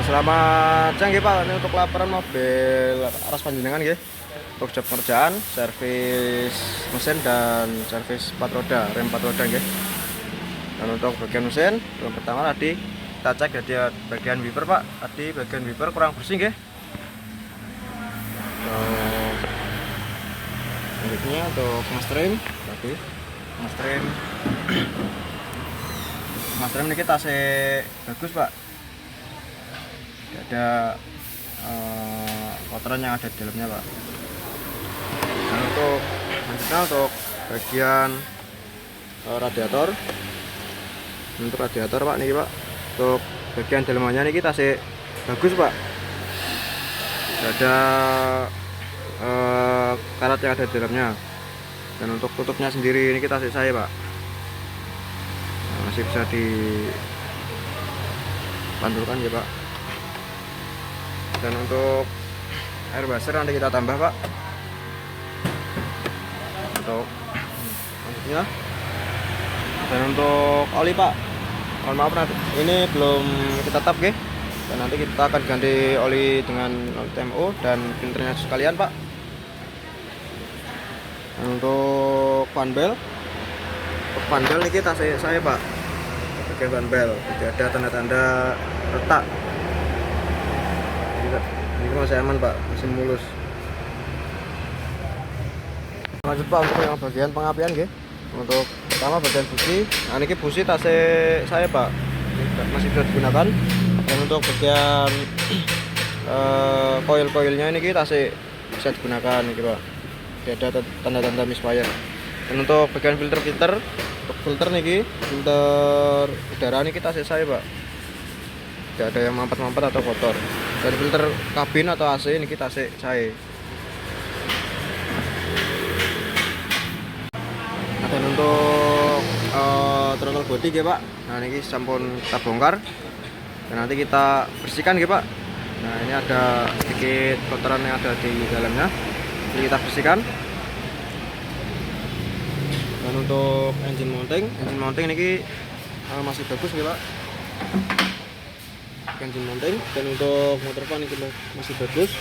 Selamat siang nggih Pak. Ini untuk laporan mobil aras panjenengan nggih. Untuk job kerjaan, servis mesin dan servis 4 roda, rem 4 roda nggih. Dan untuk bagian mesin, yang pertama tadi kita cek jadi bagian wiper Pak. Tadi bagian wiper kurang bersih nggih. Selanjutnya untuk mas trim ini kita bagus Pak. Tidak ada kotoran yang ada di dalamnya Pak. Dan untuk selanjutnya untuk bagian radiator, untuk radiator Pak nih Pak, untuk bagian dalamannya ini kita bagus Pak. Tidak ada karat yang ada di dalamnya. Dan untuk tutupnya sendiri ini kita saya Pak, masih bisa dipantulkan ya Pak. Dan untuk air washer nanti kita tambah Pak. Untuk selanjutnya, dan untuk oli Pak, mohon maaf nanti ini belum kita tap ya. Dan nanti kita akan ganti oli dengan oli TMO dan filternya sekalian Pak. Dan untuk fan bel ini kita saya Pak, bagian fan bel tidak ada tanda-tanda retak. Ini masih aman Pak, masih mulus. Lanjut Pak untuk yang bagian pengapian nggih. Untuk pertama bagian busi, nah ini busi saya Pak, ini masih bisa digunakan. Dan untuk bagian koil-koilnya ini kita bisa digunakan nih Pak. Tidak ada tanda-tanda misfire. Dan untuk bagian filter untuk filter nih, filter udara ini kita saya Pak, tidak ada yang mampet-mampet atau kotor. Dan filter kabin atau AC ini kita saya. Nah, dan untuk throttle body ya Pak, nah ini sampun kita bongkar dan nanti kita bersihkan ya Pak. Nah ini ada sedikit kotoran yang ada di dalamnya, jadi kita bersihkan. Dan untuk engine mounting ini masih bagus ya Pak, engine mounting. Dan untuk motor pan ini masih bagus.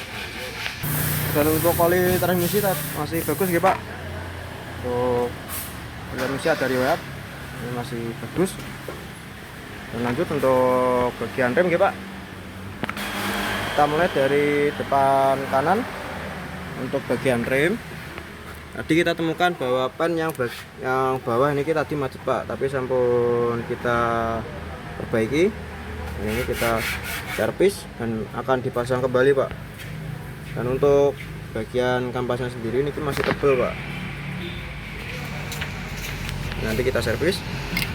Dan untuk oli transmisi masih bagus ya Pak. Untuk transmisi ada riwayat, ini masih bagus. Dan lanjut untuk bagian rem ya Pak, kita mulai dari depan kanan. Untuk bagian rem tadi kita temukan bahwa pan yang bawah ini tadi macet Pak, tapi sampun kita perbaiki. Ini kita servis dan akan dipasang kembali Pak. Dan untuk bagian kampasnya sendiri ini masih tebal Pak, nanti kita servis.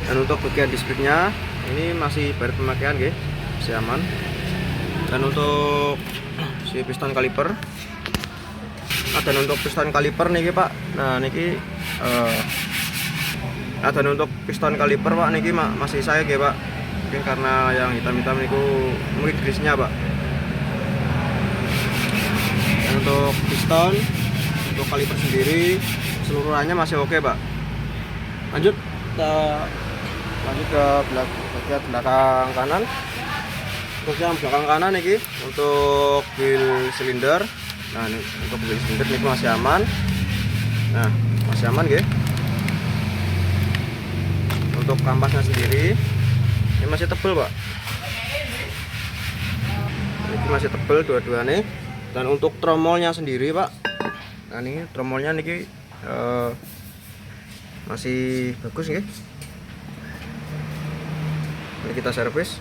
Dan untuk bagian displiknya ini masih baru pemakaian guys, masih aman. Dan untuk si piston kaliper, dan untuk piston kaliper nih Pak, nah niki dan untuk piston kaliper Pak niki masih saya ya Pak, mungkin karena yang hitam-hitam niku mungkin grisnya Pak. Dan untuk piston, untuk kaliper sendiri keseluruhannya masih oke Pak. Lanjut ke bagian belakang kanan. Untuk yang belakang kanan ini untuk wheel silinder. Nah ini untuk wheel silinder ini masih aman. Nah masih aman ya. Untuk kampasnya sendiri ini masih tebal Pak, ini masih tebal dua-duanya. Dan untuk tromolnya sendiri Pak, nah ini tromolnya ini masih bagus ya. Ini kita servis.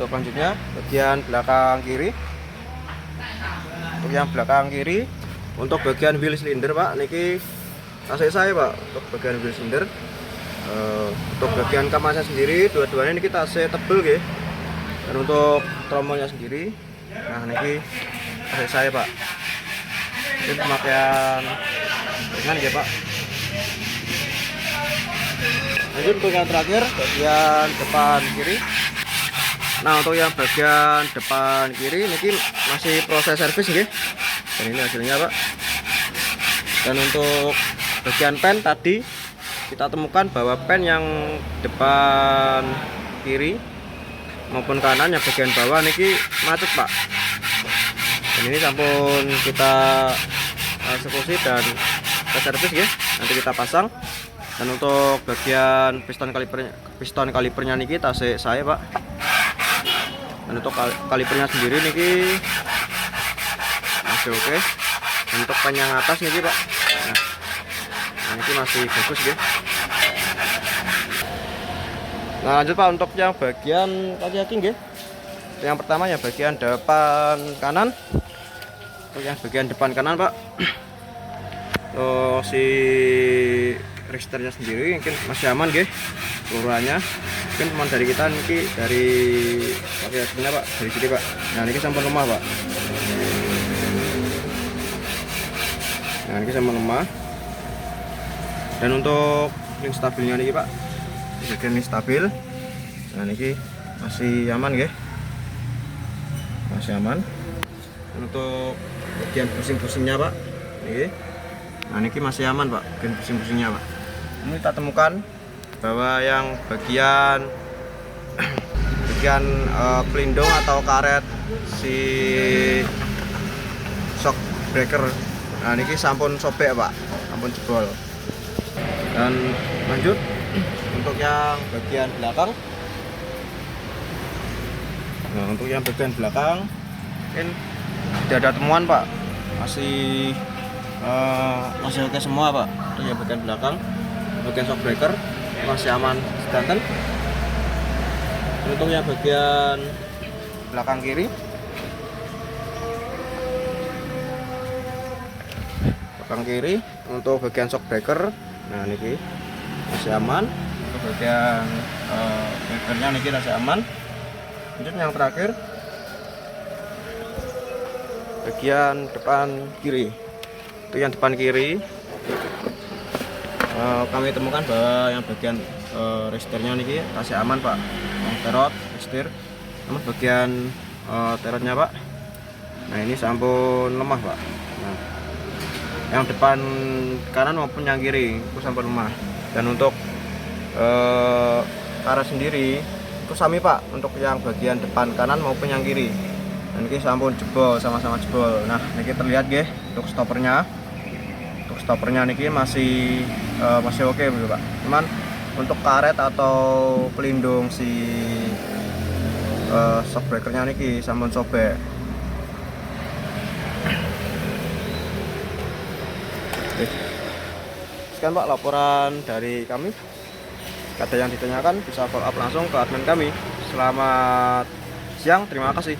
Untuk selanjutnya bagian belakang kiri. Untuk yang belakang kiri, untuk bagian wheel silinder Pak, niki saya Pak. Untuk bagian wheel silinder, untuk bagian kamasnya sendiri dua-duanya ini kita tebel ya. Dan untuk tromolnya sendiri, nah niki saya Pak, ini pemakaian ringan ya Pak. Lanjut untuk yang terakhir bagian depan kiri. Nah untuk yang bagian depan kiri ini masih proses servis nggih. Dan ini hasilnya Pak. Dan untuk bagian pen tadi kita temukan bahwa pen yang depan kiri maupun kanan yang bagian bawah niki macet Pak. Dan ini sampun kita eksekusi dan kita servis ya. Nanti kita pasang. Dan untuk bagian piston kalipernya niki tasik saya Pak. Dan untuk kalipernya sendiri niki masih oke. Untuk panjang atas niki Pak. Nah, ini masih bagus ya. Nah, lanjut Pak untuk yang bagian kaki nggih. Yang pertama yang bagian depan kanan. Untuk yang bagian depan kanan Pak. Si registernya sendiri mungkin masih aman nggih. Keluarannya mungkin cuma dari kita niki dari kaki Pak, dari sini Pak. Nah, niki sampun lemah Pak. Nah, niki sampun lemah. Dan untuk link stabilnya niki Pak, bagian ini stabil. Nah, niki masih aman nggih. Masih aman. Dan untuk bagian pusing-pusingnya Pak, niki. Nah, niki masih aman Pak, bagian pusing-pusingnya Pak. Ini kita temukan bahwa yang bagian pelindung atau karet si shock breaker, nah niki sampun sobek Pak, sampun jebol. Dan lanjut untuk yang bagian belakang. Nah, untuk yang bagian belakang mungkin tidak ada temuan Pak, masih oke semua Pak. Untuk yang bagian belakang, bagian shock breaker masih aman sedanten. Untuk yang bagian belakang kiri, untuk bagian shock breaker, nah niki masih aman. Untuk bagian breakernya niki masih aman. Lanjut yang terakhir bagian depan kiri. Itu yang depan kiri kami temukan bahwa yang bagian registernya niki masih aman Pak. Terot, register. Namun bagian terotnya Pak, nah ini sampun lemah Pak. Nah, yang depan kanan maupun yang kiri itu sampun lemah. Dan untuk karet sendiri itu sami Pak, untuk yang bagian depan kanan maupun yang kiri. Dan ini sampun jebol, sama-sama jebol. Nah, ini terlihat nggih untuk stoppernya. Untuk stoppernya niki masih oke Pak. Cuman untuk karet atau pelindung si shock breakernya niki sampun sobek. Sekian Pak laporan dari kami. Ada yang ditanyakan bisa follow up langsung ke admin kami. Selamat siang, terima kasih.